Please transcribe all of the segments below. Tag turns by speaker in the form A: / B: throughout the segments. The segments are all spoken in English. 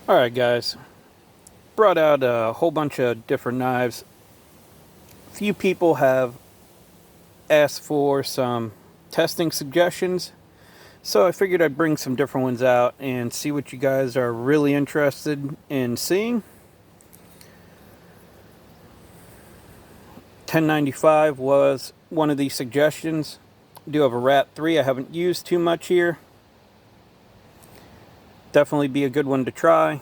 A: Alright guys, brought out a whole bunch of different knives. A few people have asked for some testing suggestions, so I figured I'd bring some different ones out and see what you guys are really interested in seeing. 1095 was one of the suggestions. I do have a Rat 3 I haven't used too much here. Definitely be a good one to try.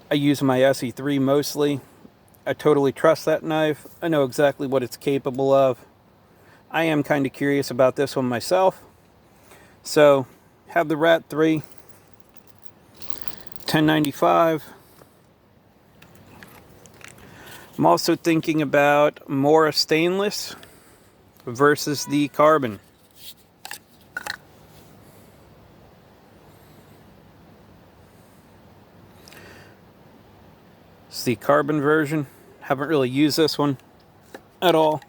A: I use my SE3 mostly. I totally trust that knife. I know exactly what it's capable of. I am kind of curious about this one myself. So, have the Rat 3, 1095. I'm also thinking about Mora stainless versus the carbon. It's the carbon version. Haven't really used this one at all.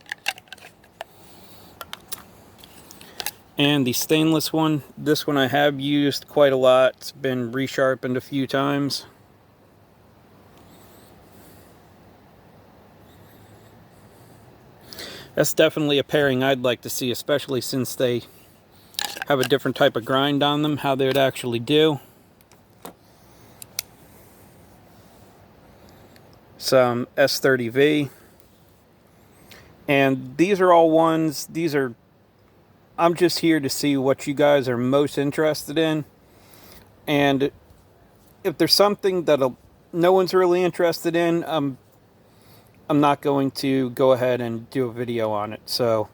A: And the stainless one, this one I have used quite a lot. It's been resharpened a few times. That's definitely a pairing I'd like to see, especially since they have a different type of grind on them, how they would actually do. Some S30V. And these are all ones, I'm just here to see what you guys are most interested in. And if there's something that no one's really interested in, I'm not going to go ahead and do a video on it. So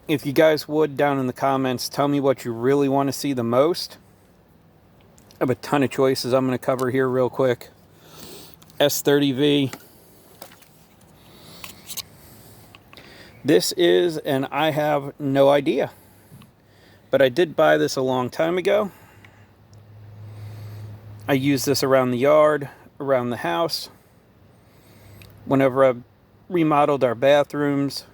A: if you guys would, down in the comments, tell me what you really want to see the most. I have a ton of choices I'm going to cover here real quick. S30V. This is, and I have no idea, but I did buy this a long time ago. I use this around the yard, around the house. Whenever I've remodeled our bathrooms,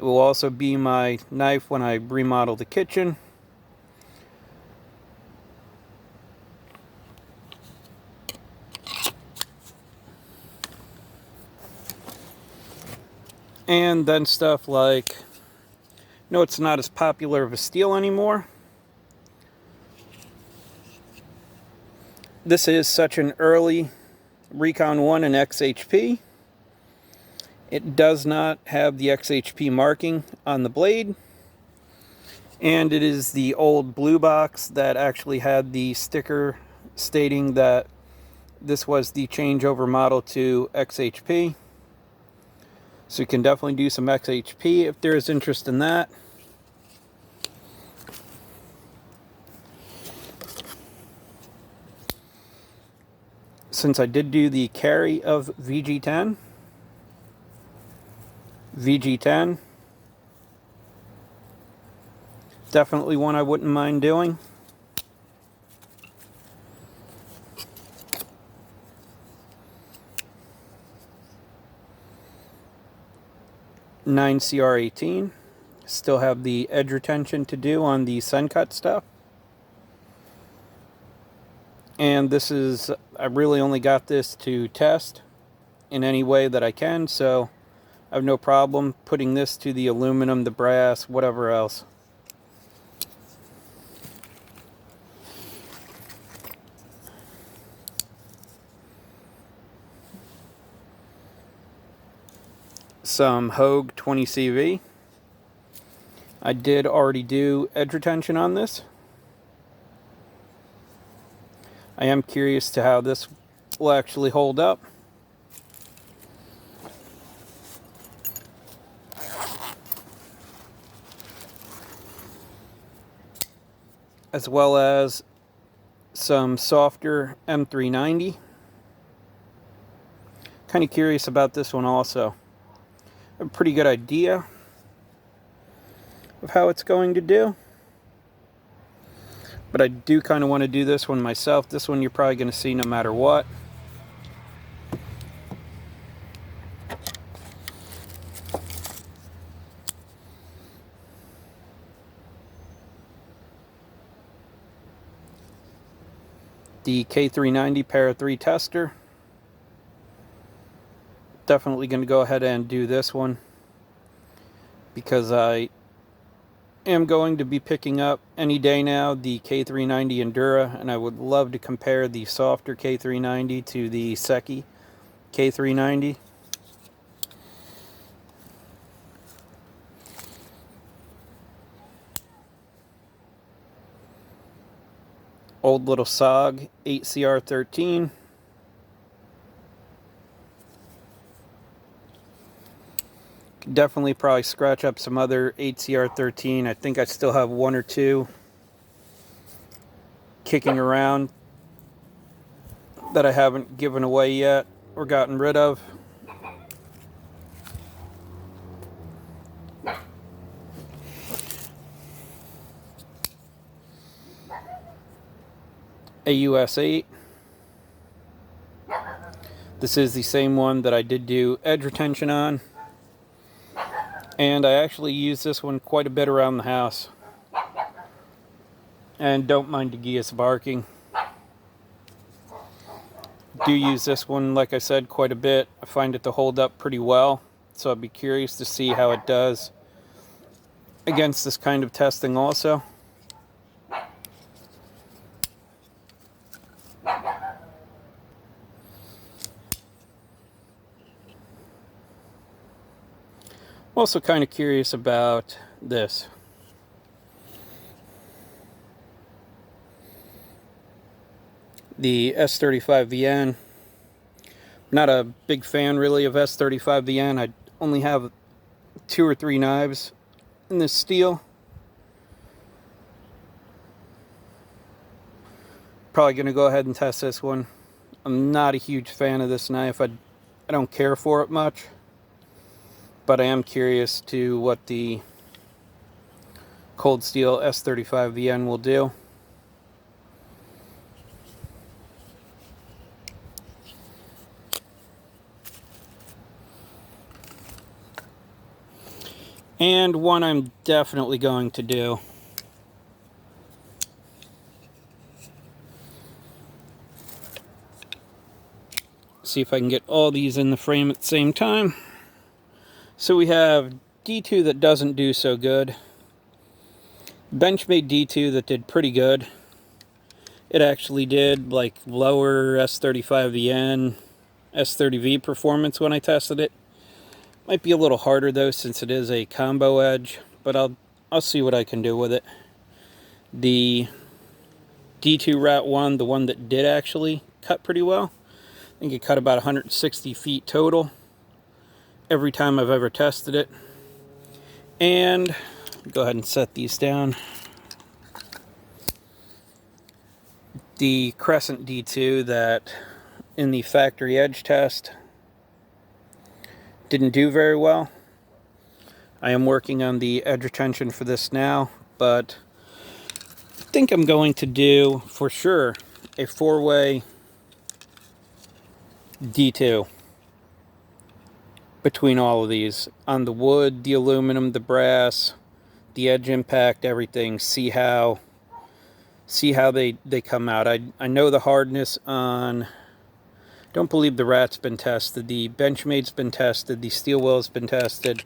A: it will also be my knife when I remodel the kitchen. And then stuff like, no, it's not as popular of a steel anymore. This is such an early Recon 1 and XHP. It does not have the XHP marking on the blade. And it is the old blue box that actually had the sticker stating that this was the changeover model to XHP. So you can definitely do some XHP if there is interest in that. Since I did do the carry of VG10, definitely one I wouldn't mind doing. CR18. Still have the edge retention to do on the sun cut stuff. And this is, I really only got this to test in any way that I can, so I have no problem putting this to the aluminum, the brass, whatever else. Some Hogue 20CV. I did already do edge retention on this. I am curious to how this will actually hold up. As well as some softer M390. Kind of curious about this one also. A pretty good idea of how it's going to do. But I do kind of want to do this one myself. This one you're probably going to see no matter what. The K390 Para 3 tester. Definitely going to go ahead and do this one because I am going to be picking up any day now the K390 Endura, and I would love to compare the softer K390 to the Secchi K390. Old little SOG 8CR13. Definitely probably scratch up some other 8CR13. I think I still have one or two kicking around that I haven't given away yet or gotten rid of. A US 8. This is the same one that I did do edge retention on, and I actually use this one quite a bit around the house, and don't mind the geese barking. Do use this one, like I said, quite a bit. I find it to hold up pretty well, so I'd be curious to see how it does against this kind of testing also. Also kind of curious about this. The S35VN. Not a big fan really of S35VN. I only have 2 or 3 knives in this steel. Probably going to go ahead and test this one. I'm not a huge fan of this knife. I don't care for it much. But I am curious to what the cold steel S35VN will do. And one I'm definitely going to do. See if I can get all these in the frame at the same time. So we have D2 that doesn't do so good. Benchmade D2 that did pretty good. It actually did like lower S35VN, S30V performance when I tested it. Might be a little harder though since it is a combo edge, but I'll see what I can do with it. The D2 Rat 1, the one that did actually cut pretty well. I think it cut about 160 feet total every time I've ever tested it. And go ahead and set these down. The Crescent D2 that in the factory edge test didn't do very well. I am working on the edge retention for this now, but I think I'm going to do for sure a 4-way D2 between all of these, on the wood, the aluminum, the brass, the edge impact, everything. See how they come out. I know the hardness on, don't believe the Rat's been tested, the Benchmade's been tested, the steel will's been tested,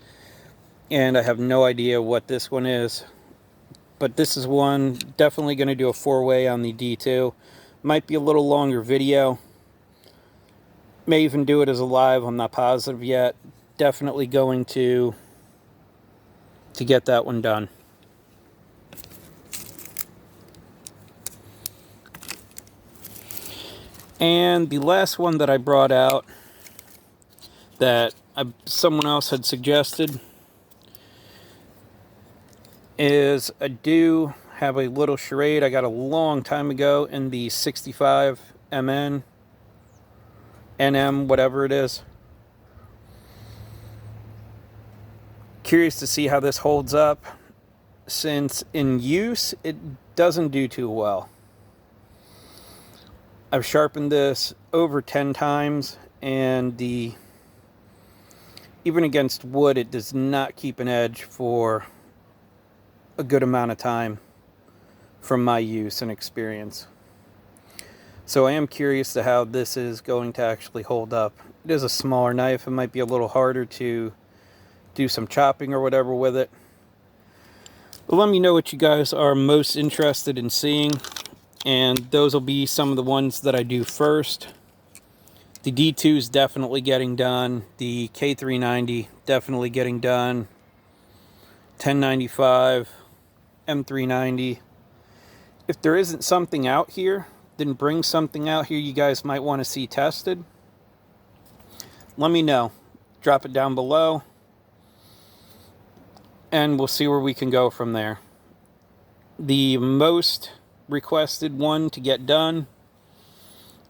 A: and I have no idea what this one is. But this is one, definitely going to do a 4-way on the D2. Might be a little longer video. May even do it as a live, I'm not positive yet. Definitely going to get that one done. And the last one that I brought out that someone else had suggested is I do have a little charade I got a long time ago in the 65 MN, NM, whatever it is. Curious to see how this holds up, since in use it doesn't do too well. I've sharpened this over 10 times, and even against wood it does not keep an edge for a good amount of time from my use and experience. So I am curious to how this is going to actually hold up. It is a smaller knife. It might be a little harder to do some chopping or whatever with it. But let me know what you guys are most interested in seeing. And those will be some of the ones that I do first. The D2 is definitely getting done. The K390 definitely getting done. 1095, M390. If there isn't something out here, then bring something out here you guys might want to see tested. Let me know. Drop it down below. And we'll see where we can go from there. The most requested one to get done,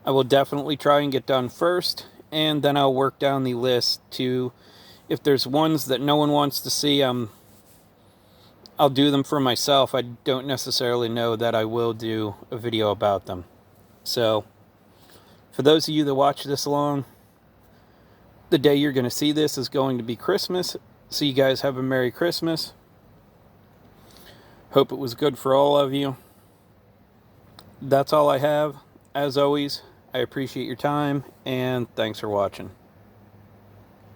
A: I will definitely try and get done first, and then I'll work down the list to, if there's ones that no one wants to see, I'll do them for myself. I don't necessarily know that I will do a video about them. So, for those of you that watch this long, the day you're going to see this is going to be Christmas. So you guys have a Merry Christmas. Hope it was good for all of you. That's all I have. As always, I appreciate your time, and thanks for watching.